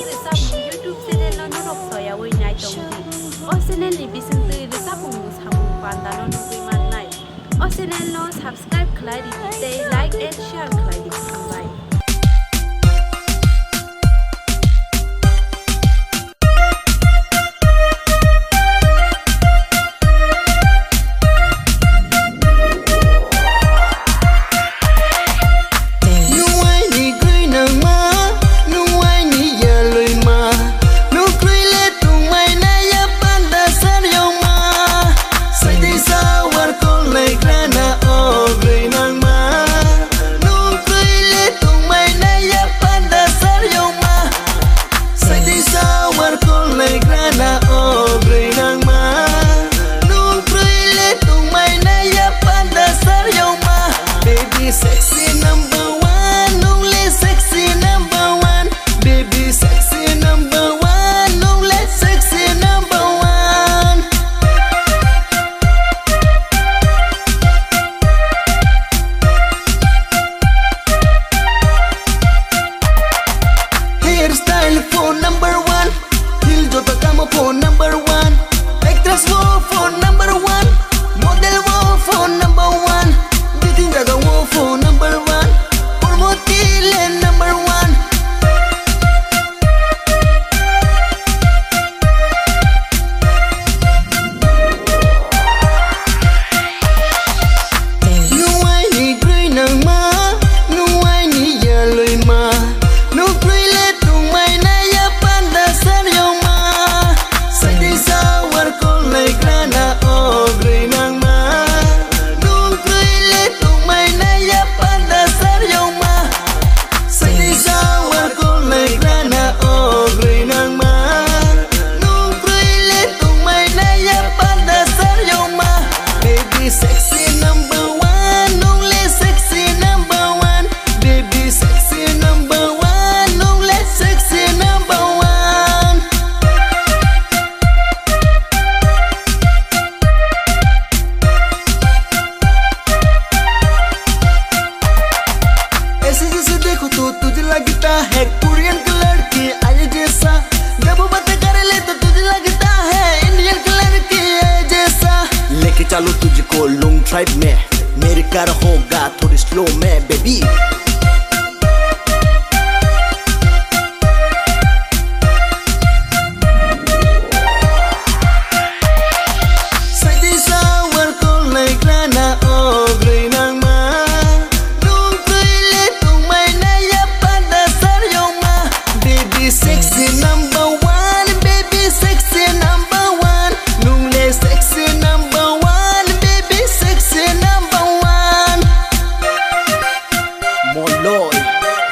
resap YouTube channel no norok soya wei nai tongdi o channel ni bisingtui resap mung samung panda no nugui mannai o channel no subscribe khlai di tei like and share khlai di khangbai Phone number one, Dil Jota Kamo phone number one, actress wo phone number one, model wo phone number one, Bitin Jaga wo phone number one, Purmoti Len number one. Nu ai ni green nang ma, nu ai ni yellow ma, nu green तुझे लगता है Korean colour की आई जैसा, जब बात कर ले तो तुझे लगता है इंडियन कलर की आई जैसा। लेके चलो तुझको लॉन्ग ड्राइव में, मेरी कार होगा थोड़ी स्लो में baby.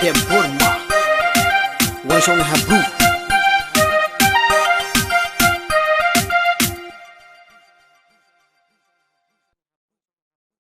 Dem Burma, Washington Blue.